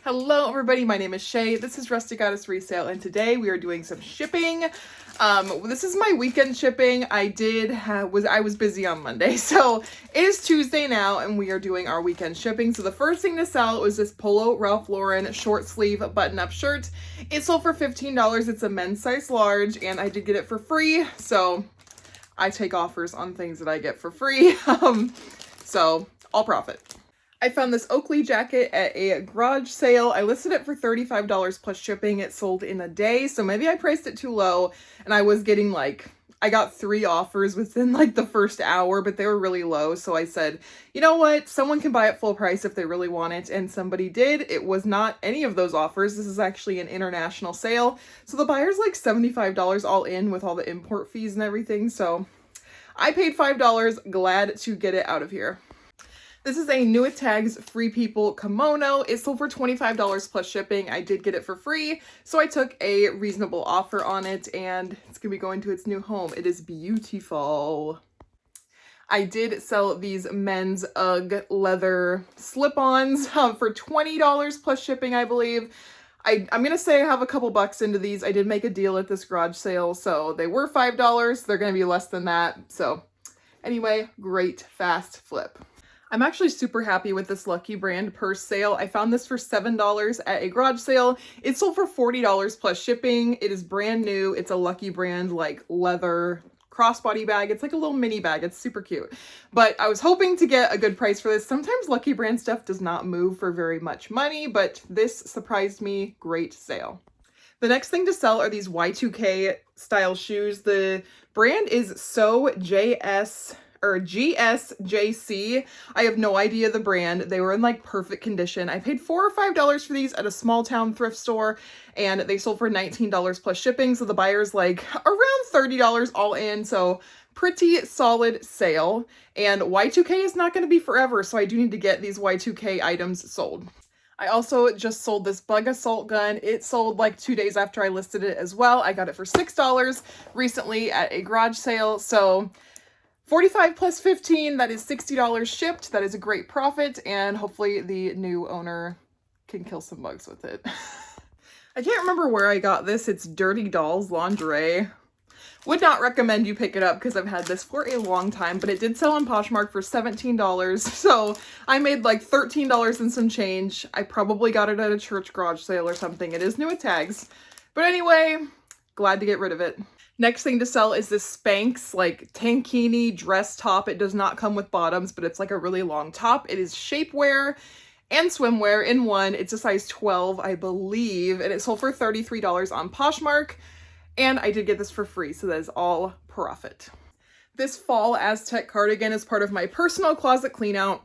Hello everybody, my name is Shay. This is Rustic Goddess Resale, and today we are doing some shipping. This is my weekend shipping. I was busy on Monday, so it is Tuesday now, and we are doing our weekend shipping. So the first thing to sell was this Polo Ralph Lauren short sleeve button-up shirt. It sold for $15. It's a men's size large, and I did get it for free. So I take offers on things that I get for free. So all profit. I found this Oakley jacket at a garage sale. I listed it for $35 plus shipping. It sold in a day, so maybe I priced it too low, and I was getting I got 3 offers within the first hour, but they were really low. So I said, you know what? Someone can buy it full price if they really want it, and somebody did. It was not any of those offers. This is actually an international sale. So the buyer's $75 all in with all the import fees and everything. So I paid $5, glad to get it out of here. This is a New With Tags Free People kimono. It sold for $25 plus shipping. I did get it for free, so I took a reasonable offer on it, and it's gonna be going to its new home. It is beautiful. I did sell these men's UGG leather slip-ons for $20 plus shipping, I believe. I'm gonna say I have a couple bucks into these. I did make a deal at this garage sale, so they were $5. They're gonna be less than that. So anyway, great fast flip. I'm actually super happy with this Lucky Brand purse sale. I found this for $7 at a garage sale. It sold for $40 plus shipping. It is brand new. It's a Lucky Brand leather crossbody bag. It's like a little mini bag. It's super cute. But I was hoping to get a good price for this. Sometimes Lucky Brand stuff does not move for very much money, but this surprised me. Great sale. The next thing to sell are these Y2K style shoes. The brand is GSJC. I have no idea the brand. They were in perfect condition. I paid $4 or $5 for these at a small town thrift store, and they sold for $19 plus shipping. So the buyer's around $30 all in. So pretty solid sale. And Y2K is not going to be forever, so I do need to get these Y2K items sold. I also just sold this Bug Assault gun. It sold 2 days after I listed it as well. I got it for $6 recently at a garage sale. So 45 plus 15, that is $60 shipped. That is a great profit, and hopefully the new owner can kill some bugs with it. I can't remember where I got this. It's Dirty Dolls Lingerie. Would not recommend you pick it up because I've had this for a long time, but it did sell on Poshmark for $17. So I made $13 and some change. I probably got it at a church garage sale or something. It is New With Tags. But anyway, glad to get rid of it. Next thing to sell is this Spanx tankini dress top. It does not come with bottoms, but it's a really long top. It is shapewear and swimwear in one. It's a size 12, I believe, and it sold for $33 on Poshmark, and I did get this for free, so that is all profit. This fall Aztec cardigan is part of my personal closet clean out.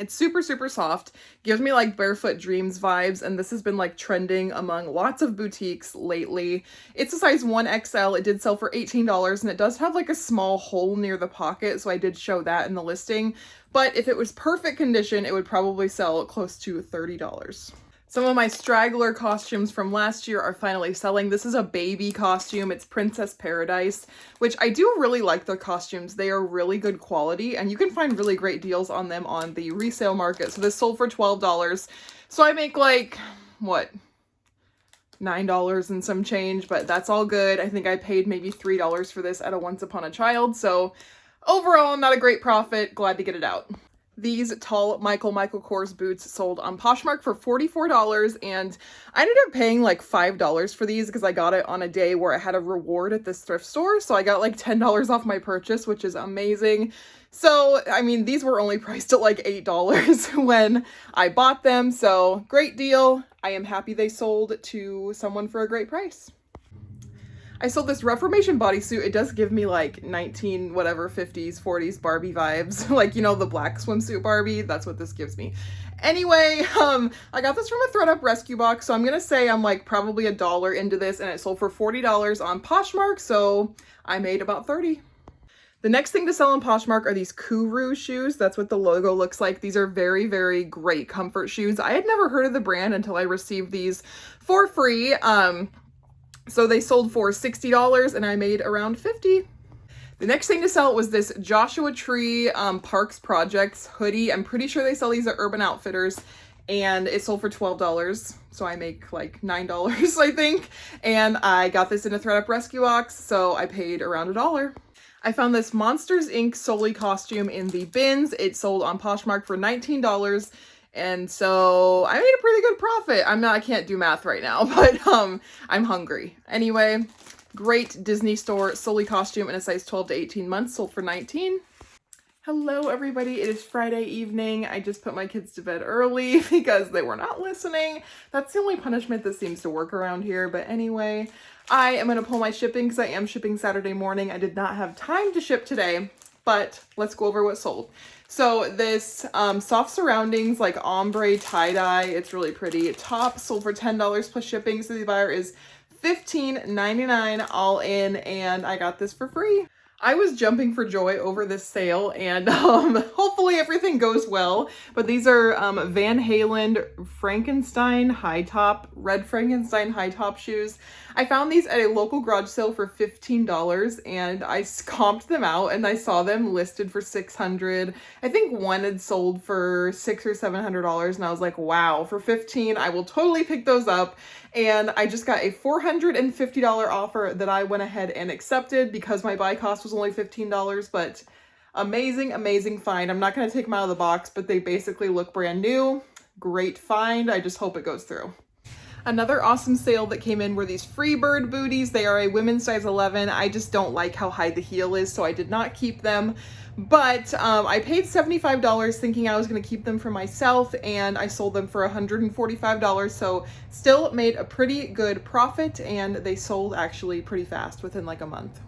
It's super, super soft, gives me Barefoot Dreams vibes, and this has been trending among lots of boutiques lately. It's a size 1XL. It did sell for $18, and it does have a small hole near the pocket, so I did show that in the listing. But if it was perfect condition, it would probably sell close to $30. Some of my straggler costumes from last year are finally selling. This is a baby costume. It's Princess Paradise, which I do really like their costumes. They are really good quality, and you can find really great deals on them on the resale market. So this sold for $12. So I make what? $9 and some change, but that's all good. I think I paid maybe $3 for this at a Once Upon a Child. So overall, not a great profit. Glad to get it out. These tall Michael Kors boots sold on Poshmark for $44, and I ended up paying $5 for these because I got it on a day where I had a reward at this thrift store, so I got $10 off my purchase, which is amazing. So, I mean, these were only priced at $8 when I bought them, so great deal. I am happy they sold to someone for a great price. I sold this Reformation bodysuit. It does give me 50s, 40s Barbie vibes. The black swimsuit Barbie. That's what this gives me. Anyway, I got this from a ThredUp rescue box, so I'm gonna say I'm probably $1 into this, and it sold for $40 on Poshmark, so I made about $30. The next thing to sell on Poshmark are these Kuru shoes. That's what the logo looks like. These are very, very great comfort shoes. I had never heard of the brand until I received these for free. So they sold for $60, and I made around $50. The next thing to sell was this Joshua Tree Parks Projects hoodie. I'm pretty sure they sell these at Urban Outfitters. and it sold for $12. So I make like $9, I think. And I got this in a thredUP rescue box, so I paid around $1. I found this Monsters Inc. Sully costume in the bins. It sold on Poshmark for $19. And so I made a pretty good profit. I can't do math right now, but I'm hungry. Anyway, great Disney store Sully costume in a size 12 to 18 months, sold for $19. Hello everybody, it is Friday evening. I just put my kids to bed early because they were not listening. That's the only punishment that seems to work around here. But anyway, I am gonna pull my shipping because I am shipping Saturday morning. I did not have time to ship today, but let's go over what sold. So this soft surroundings, like ombre tie-dye, it's really pretty. Top sold for $10 plus shipping, so the buyer is $15.99 all in, and I got this for free. I was jumping for joy over this sale, and hopefully everything goes well. But these are Van Halen Frankenstein high top, red Frankenstein high top shoes. I found these at a local garage sale for $15, and I comped them out, and I saw them listed for $600. I think one had sold for $600 or $700, and I was like, wow, for $15, I will totally pick those up. And I just got a $450 offer that I went ahead and accepted because my buy cost was only $15, but amazing, amazing find. I'm not going to take them out of the box, but they basically look brand new. Great find. I just hope it goes through. Another awesome sale that came in were these Freebird booties. They are a women's size 11. I just don't like how high the heel is, so I did not keep them. But I paid $75 thinking I was going to keep them for myself, and I sold them for $145, so still made a pretty good profit, and they sold actually pretty fast within like a month.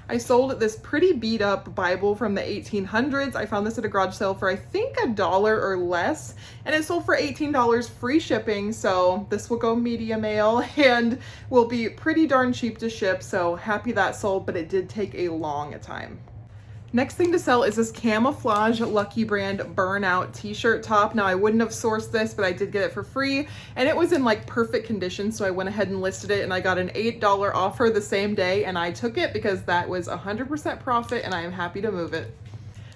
I sold this pretty beat up Bible from the 1800s. I found this at a garage sale for I think $1 or less, and it sold for $18 free shipping, so this will go media mail and will be pretty darn cheap to ship, so happy that sold, but it did take a long time. Next thing to sell is this camouflage Lucky Brand burnout t-shirt top. Now I wouldn't have sourced this, but I did get it for free, and it was in like perfect condition, so I went ahead and listed it, and I got an $8 offer the same day, and I took it because that was 100% profit, and I am happy to move it.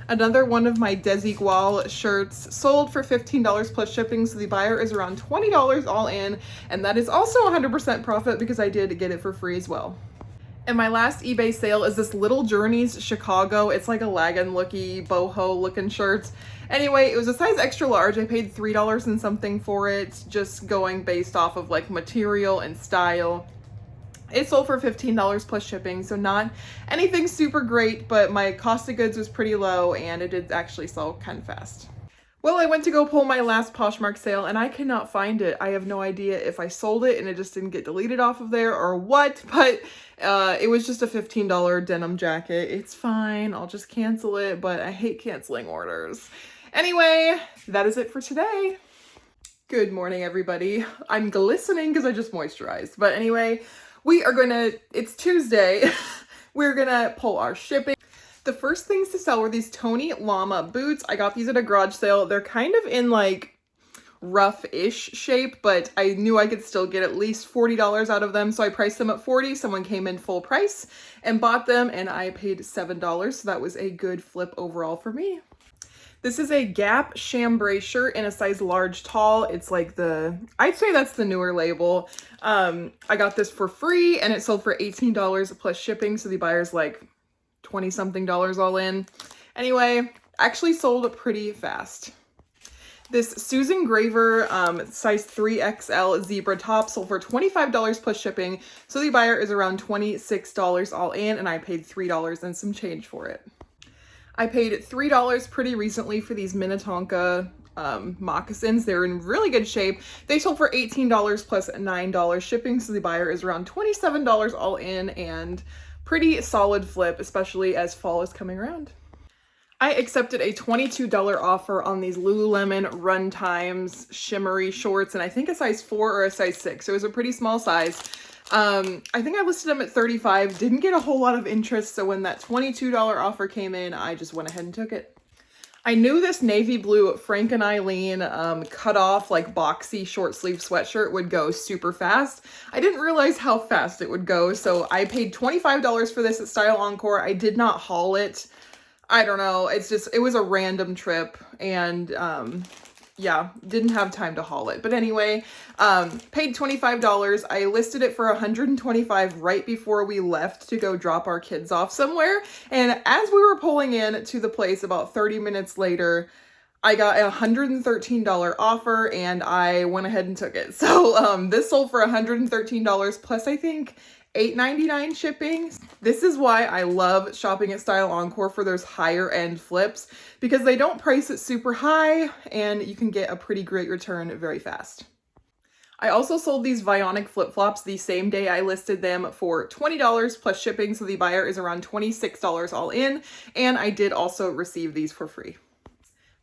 Another one of my Desigual shirts sold for $15 plus shipping, so the buyer is around $20 all in, and that is also 100% profit because I did get it for free as well. And my last eBay sale is this Little Journeys Chicago. It's like a Lagan-looky, boho looking shirt. Anyway, it was a size extra large. I paid $3 and something for it, just going based off of like material and style. It sold for $15 plus shipping, so not anything super great, but my cost of goods was pretty low, and it did actually sell kind of fast. Well, I went to go pull my last Poshmark sale, and I cannot find it. I have no idea if I sold it and it just didn't get deleted off of there or what, but it was just a $15 denim jacket. It's fine. I'll just cancel it, but I hate canceling orders. Anyway, that is it for today. Good morning, everybody. I'm glistening because I just moisturized. But anyway, it's Tuesday. We're gonna pull our shipping. The first things to sell were these Tony Llama boots. I got these at a garage sale. They're kind of in like rough-ish shape, but I knew I could still get at least $40 out of them, so I priced them at $40. Someone came in full price and bought them, and I paid $7, so that was a good flip overall for me. This is a Gap chambray shirt in a size large tall. It's like I'd say that's the newer label. I got this for free, and it sold for $18 plus shipping, so the buyer's like 20-something dollars all in. Anyway, actually sold pretty fast. This Susan Graver size 3XL zebra top sold for $25 plus shipping, so the buyer is around $26 all in, and I paid $3 and some change for it. I paid $3 pretty recently for these Minnetonka moccasins. They're in really good shape. They sold for $18 plus $9 shipping, so the buyer is around $27 all in, and pretty solid flip, especially as fall is coming around. I accepted a $22 offer on these Lululemon Run Times shimmery shorts, and I think a size 4 or a size 6. So it was a pretty small size. I think I listed them at $35, didn't get a whole lot of interest, so when that $22 offer came in, I just went ahead and took it. I knew this navy blue Frank and Eileen cut off like boxy short sleeve sweatshirt would go super fast. I didn't realize how fast it would go, so I paid $25 for this at Style Encore. I did not haul it. I don't know, it was a random trip, and yeah, didn't have time to haul it. But anyway, paid $25. I listed it for $125 right before we left to go drop our kids off somewhere. And as we were pulling in to the place about 30 minutes later, I got a $113 offer and I went ahead and took it. So this sold for $113 plus I think $8.99 shipping. This is why I love shopping at Style Encore for those higher end flips, because they don't price it super high and you can get a pretty great return very fast. I also sold these Vionic flip-flops the same day I listed them for $20 plus shipping, so the buyer is around $26 all in, and I did also receive these for free.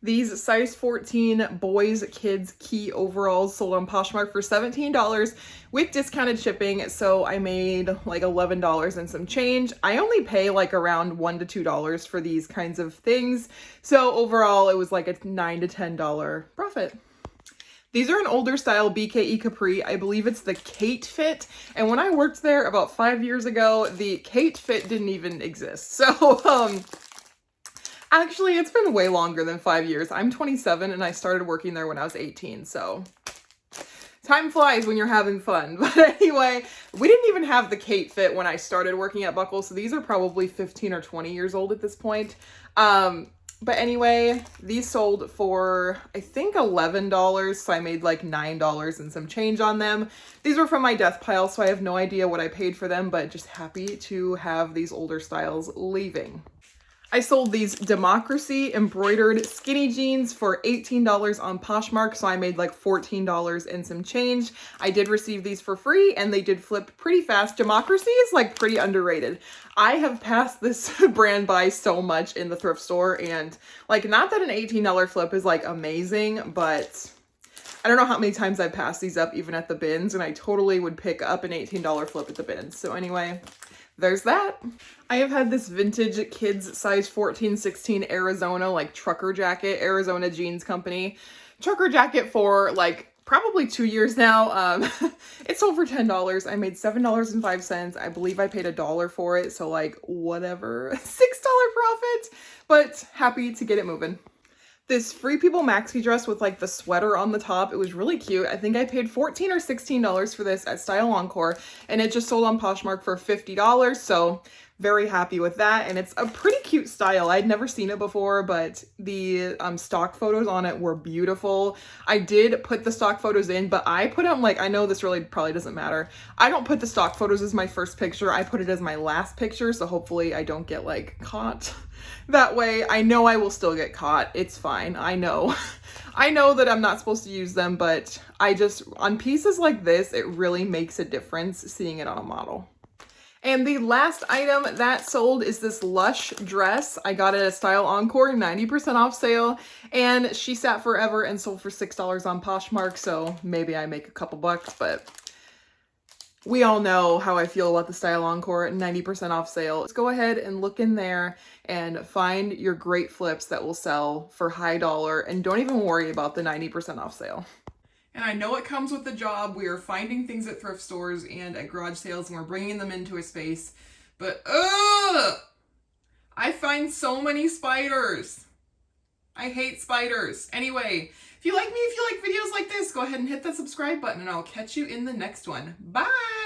These size 14 boys kids key overalls sold on Poshmark for $17 with discounted shipping, so I made like $11 and some change. I only pay like around $1 to $2 for these kinds of things, so overall it was like a $9 to $10 profit. These are an older style BKE Capri. I believe it's the Kate Fit. And when I worked there about 5 years ago, the Kate Fit didn't even exist. So, actually, it's been way longer than 5 years. I'm 27 and I started working there when I was 18, so time flies when you're having fun. But anyway, we didn't even have the Kate Fit when I started working at Buckle, so these are probably 15 or 20 years old at this point. But anyway, these sold for, I think, $11, so I made like $9 and some change on them. These were from my death pile, so I have no idea what I paid for them, but just happy to have these older styles leaving. I sold these Democracy embroidered skinny jeans for $18 on Poshmark, so I made like $14 and some change. I did receive these for free and they did flip pretty fast. Democracy is like pretty underrated. I have passed this brand by so much in the thrift store, and like, not that an $18 flip is like amazing, but I don't know how many times I've passed these up even at the bins, and I totally would pick up an $18 flip at the bins. So anyway, there's that. I have had this vintage kids size 14-16 Arizona like trucker jacket, Arizona Jeans Company trucker jacket for like probably 2 years now. It sold for $10. I made $7.05. I believe I paid $1 for it, so like whatever, $6 profit, but happy to get it moving. This Free People maxi dress with like the sweater on the top, it was really cute. I think I paid $14 or $16 for this at Style Encore, and it just sold on Poshmark for $50, so very happy with that. And it's a pretty cute style. I'd never seen it before, but the stock photos on it were beautiful. I did put the stock photos in, but I put them like, I know this really probably doesn't matter. I don't put the stock photos as my first picture. I put it as my last picture, so hopefully I don't get like caught that way. I know I will still get caught. It's fine. I know. I know that I'm not supposed to use them, but I just, on pieces like this, it really makes a difference seeing it on a model. And the last item that sold is this Lush dress. I got it at Style Encore, 90% off sale, and she sat forever and sold for $6 on Poshmark, so maybe I make a couple bucks, but we all know how I feel about the Style Encore 90% off sale. Let's go ahead and look in there and find your great flips that will sell for high dollar, and don't even worry about the 90% off sale. And I know it comes with the job. We are finding things at thrift stores and at garage sales, and we're bringing them into a space. But, I find so many spiders. I hate spiders. Anyway, if you like me, if you like videos like this, go ahead and hit that subscribe button, and I'll catch you in the next one. Bye!